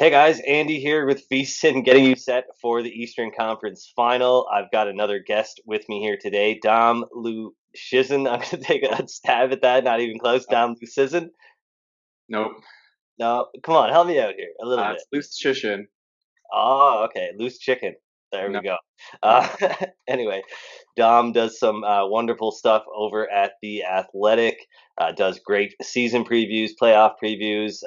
Hey guys, Andy here with VSiN, getting you set for the Eastern Conference final. I've got another guest with me here today, Dom Luszczyszyn. I'm going to take a stab at that, not even close. Dom Luszczyszyn. Nope. No, come on, help me out here a little bit. It's Luszczyszyn. Oh, okay, loose chicken. There we No, go. yeah. Uh, anyway, Dom does some wonderful stuff over at The Athletic, does great season previews, playoff previews,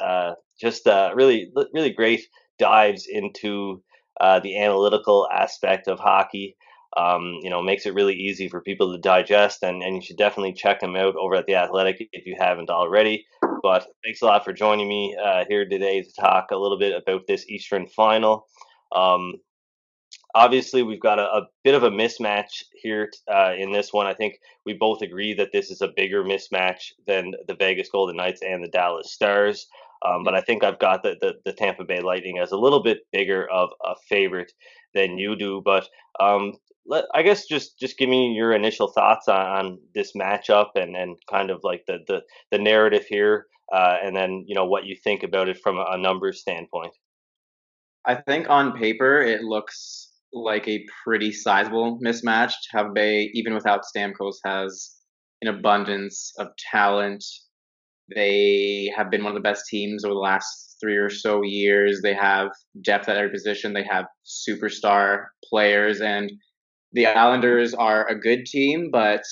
just really great dives into the analytical aspect of hockey. Makes it really easy for people to digest, and you should definitely check him out over at The Athletic if you haven't already. But thanks a lot for joining me here today to talk a little bit about this Eastern final. Um, Obviously, we've got a bit of a mismatch here in this one. I think we both agree that this is a bigger mismatch than the Vegas Golden Knights and the Dallas Stars. But I think I've got the Tampa Bay Lightning as a little bit bigger of a favorite than you do. But I guess just give me your initial thoughts on this matchup and kind of like the narrative here, and then what you think about it from a numbers standpoint. I think on paper it looks like a pretty sizable mismatch. Tampa Bay, even without Stamkos, has an abundance of talent. They have been one of the best teams over the last 3 or so years. They have depth at every position. They have superstar players, and the Islanders are a good team. But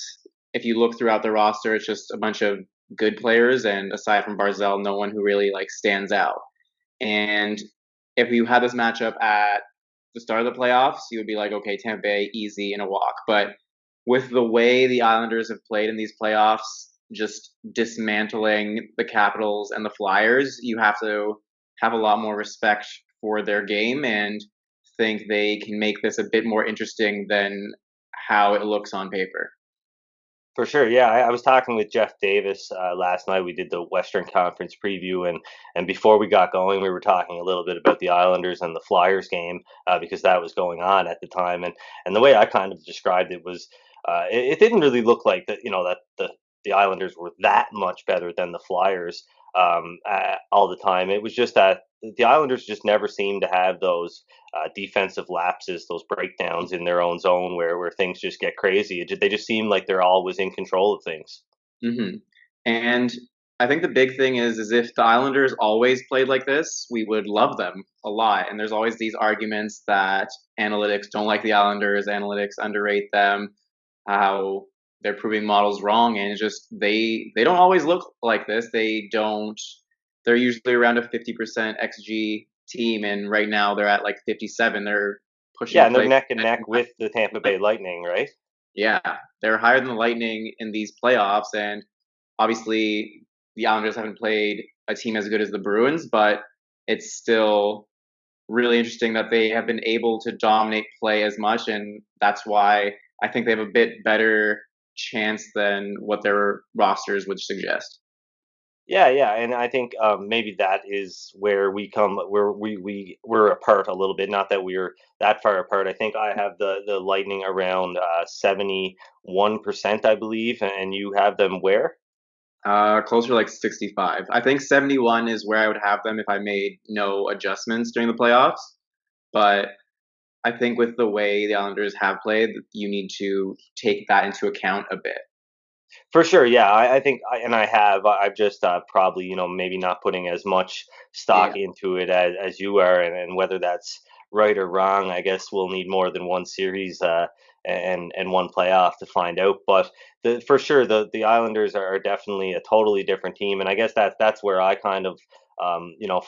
if you look throughout the roster, it's just a bunch of good players, and aside from Barzell, no one who really like stands out. And if you had this matchup at the start of the playoffs, you would be like, okay, Tampa Bay, easy in a walk. But with the way the Islanders have played in these playoffs, just dismantling the Capitals and the Flyers, you have to have a lot more respect for their game and think they can make this a bit more interesting than how it looks on paper. For sure, yeah. I was talking with Jeff Davis last night. We did the Western Conference preview, and before we got going, we were talking a little bit about the Islanders and the Flyers game because that was going on at the time. And the way I kind of described it was, it didn't really look like that. That the Islanders were that much better than the Flyers all the time. It was just that the Islanders just never seemed to have those defensive lapses, those breakdowns in their own zone where things just get crazy. They just seem like they're always in control of things. hmm And I think the big thing is if the Islanders always played like this, we would love them a lot. And there's always these arguments that analytics don't like the Islanders, analytics underrate them, how they're proving models wrong, and it's just they don't always look like this. They don't. They're usually around a 50% xG team, and right now they're at like 57. They're pushing Yeah, to and they're play. neck and neck with the Tampa Bay Lightning, right? Yeah, they're higher than the Lightning in these playoffs, and obviously the Islanders haven't played a team as good as the Bruins, but it's still really interesting that they have been able to dominate play as much, and that's why I think they have a bit better chance than what their rosters would suggest. Yeah, yeah, and I think maybe that is where we're apart a little bit. Not that we're that far apart. I think I have the Lightning around 71%, I believe, and you have them where? Closer to like 65. I think 71 is where I would have them if I made no adjustments during the playoffs. But I think with the way the Islanders have played, you need to take that into account a bit. For sure, yeah. I think, and I have. I've just probably, maybe not putting as much stock Yeah. into it as you are, and whether that's right or wrong, I guess we'll need more than one series and one playoff to find out. But for sure, the Islanders are definitely a totally different team, and I guess that's where I kind of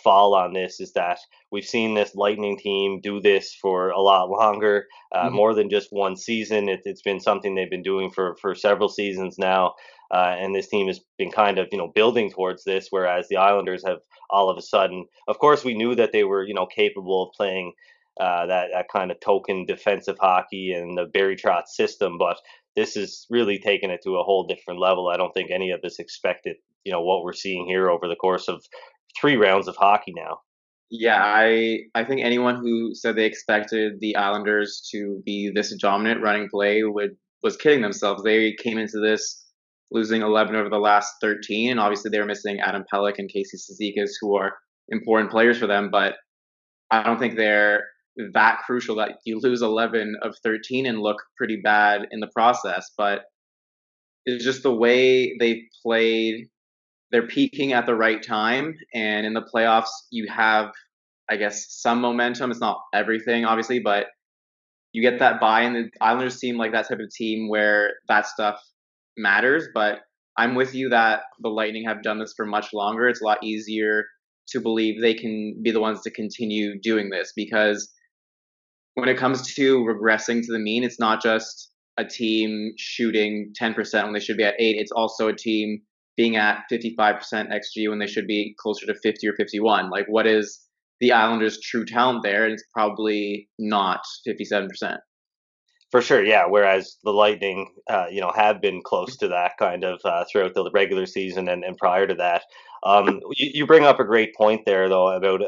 fall on this is that we've seen this Lightning team do this for a lot longer, Mhm. more than just one season. It's been something they've been doing for several seasons now, and this team has been kind of building towards this. Whereas the Islanders have all of a sudden, of course, we knew that they were capable of playing that kind of token defensive hockey and the Barry Trotz system, but this is really taking it to a whole different level. I don't think any of us expected what we're seeing here over the course of 3 rounds of hockey now. Yeah, I think anyone who said they expected the Islanders to be this dominant running play would was kidding themselves. They came into this losing 11 over the last 13, and obviously they were missing Adam Pelech and Casey Cizikas, who are important players for them. But I don't think they're that crucial that you lose 11 of 13 and look pretty bad in the process. But it's just the way they played. They're peaking at the right time, and in the playoffs, you have, I guess, some momentum. It's not everything, obviously, but you get that buy, and the Islanders seem like that type of team where that stuff matters. But I'm with you that the Lightning have done this for much longer. It's a lot easier to believe they can be the ones to continue doing this because when it comes to regressing to the mean, it's not just a team shooting 10% when they should be at 8. It's also a team being at 55% XG when they should be closer to 50 or 51. Like, what is the Islanders' true talent there? And it's probably not 57%. For sure, yeah. Whereas the Lightning, have been close to that kind of throughout the regular season and prior to that. You bring up a great point there, though, about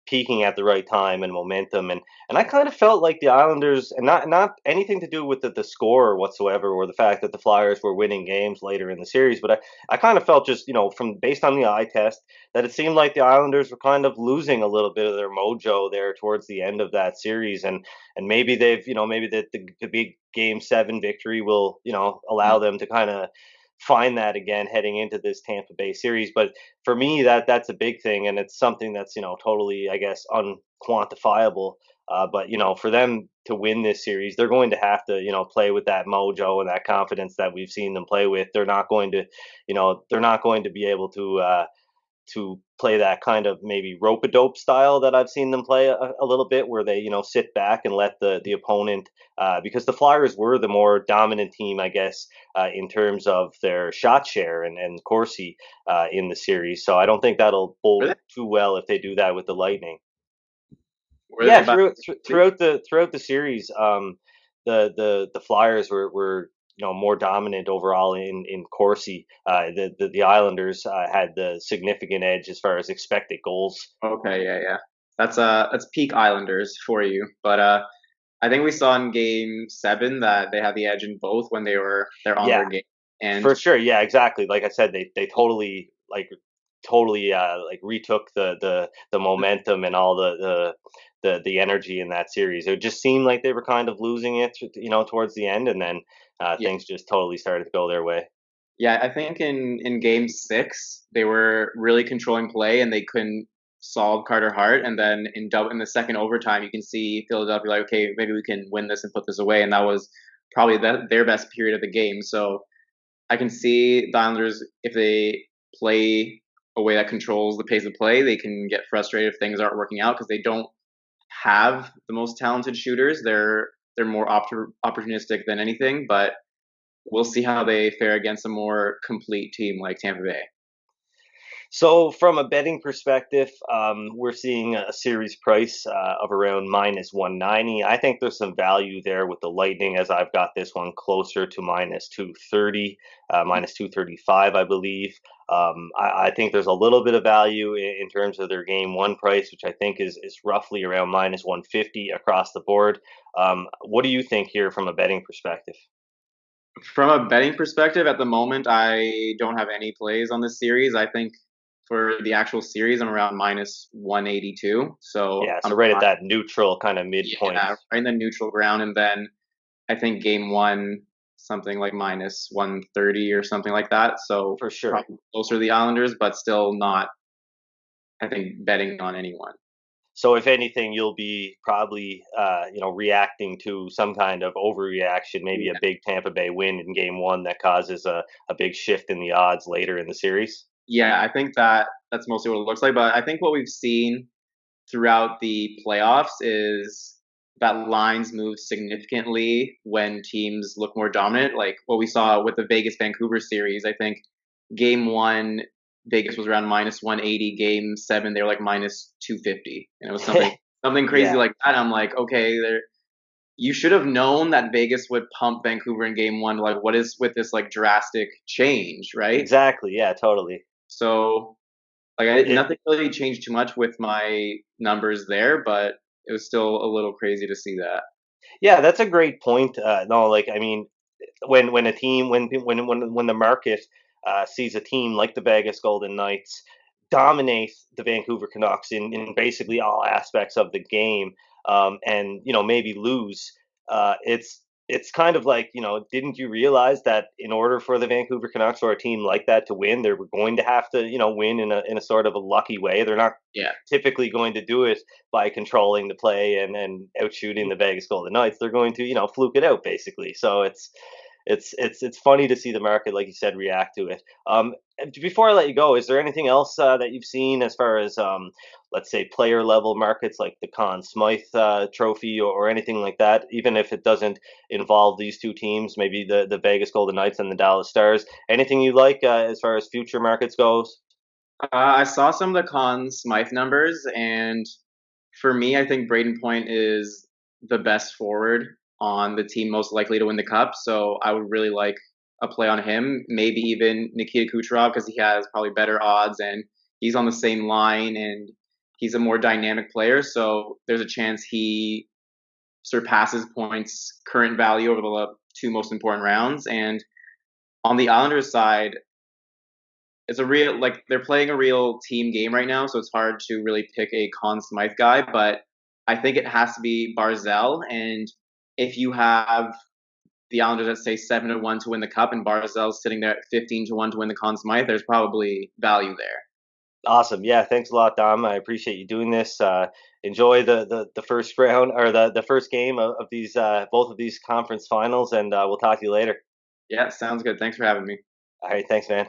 peaking at the right time and momentum, and I kind of felt like the Islanders, and not anything to do with the score whatsoever, or the fact that the Flyers were winning games later in the series, but I kind of felt just from based on the eye test that it seemed like the Islanders were kind of losing a little bit of their mojo there towards the end of that series, and maybe they've maybe the big game 7 victory will allow them to kind of find that again heading into this Tampa Bay series. But for me, that's a big thing, and it's something that's totally, I guess, unquantifiable. But for them to win this series, they're going to have to play with that mojo and that confidence that we've seen them play with. They're not going to they're not going to be able to play that kind of maybe rope a dope style that I've seen them play a little bit, where they sit back and let the opponent, because the Flyers were the more dominant team, I guess, in terms of their shot share and Corsi in the series. So I don't think that'll Were bode they? too well if they do that with the Lightning. Were Yeah, they back? throughout the series, the Flyers were more dominant overall in Corsi. The Islanders had the significant edge as far as expected goals. Okay, yeah, yeah. That's peak Islanders for you. But I think we saw in Game 7 that they had the edge in both when they're on Yeah, their game. And for sure. Yeah, exactly. Like I said, they totally like retook the momentum and all the energy in that series. It just seemed like they were kind of losing it, towards the end, and then yeah, things just totally started to go their way. yeah, I think in Game 6 they were really controlling play and they couldn't solve Carter Hart. And then in the second overtime, you can see Philadelphia like, okay, maybe we can win this and put this away. And that was probably their best period of the game. So I can see the Islanders, if they play a way that controls the pace of play, they can get frustrated if things aren't working out because they don't have the most talented shooters. They're more opportunistic than anything, but we'll see how they fare against a more complete team like Tampa Bay. So, from a betting perspective, we're seeing a series price of around -190. I think there's some value there with the Lightning, as I've got this one closer to -230, -235, I believe. I think there's a little bit of value in terms of their game 1 price, which I think is roughly around -150 across the board. What do you think here from a betting perspective? From a betting perspective, at the moment, I don't have any plays on this series. I think for the actual series, I'm around -182. So Yeah, I'm so right at not, that neutral kind of midpoint. yeah, right in the neutral ground. And then I think Game 1, something like -130 or something like that. So For sure. probably closer to the Islanders, but still not, I think, betting on anyone. So if anything, you'll be probably, reacting to some kind of overreaction, maybe a Yeah. big Tampa Bay win in game 1 that causes a big shift in the odds later in the series. Yeah, I think that's mostly what it looks like. But I think what we've seen throughout the playoffs is that lines move significantly when teams look more dominant. Like what we saw with the Vegas Vancouver series, I think Game 1, Vegas was around -180. Game 7, they were like -250, and it was something crazy Yeah, like that. I'm like, okay, there. You should have known that Vegas would pump Vancouver in Game 1. Like, what is with this like drastic change, right? exactly. Yeah, totally. So like It, nothing really changed too much with my numbers there, but it was still a little crazy to see that. yeah, that's a great point. No, like I mean, when a team when the market sees a team like the Vegas Golden Knights dominate the Vancouver Canucks in basically all aspects of the game, and maybe lose. It's kind of like, didn't you realize that in order for the Vancouver Canucks or a team like that to win, they were going to have to win in a sort of a lucky way. They're not Yeah. typically going to do it by controlling the play and out shooting the Vegas Golden Knights. They're going to fluke it out basically. So it's funny to see the market, like you said, react to it. And before I let you go, is there anything else that you've seen as far as let's say player level markets like the Con Smythe Trophy, or anything like that? Even if it doesn't involve these two teams, maybe the Vegas Golden Knights and the Dallas Stars. Anything you like as far as future markets goes? I saw some of the Con Smythe numbers, and for me, I think Braden Point is the best forward on the team most likely to win the cup. So I would really like a play on him, maybe even Nikita Kucherov, because he has probably better odds and he's on the same line and he's a more dynamic player. So there's a chance he surpasses Point's current value over the two most important rounds. And on the Islanders side, it's a real, like, they're playing a real team game right now, so it's hard to really pick a Conn Smythe guy, but I think it has to be Barzell. And if you have the Islanders at say 7-1 to win the cup, and Barzell's sitting there at 15-1 to win the Conn Smythe, there's probably value there. Awesome. Yeah, thanks a lot, Dom. I appreciate you doing this. Enjoy the first round, or the first game of these both of these conference finals, and we'll talk to you later. Yeah, sounds good. Thanks for having me. All right, thanks, man.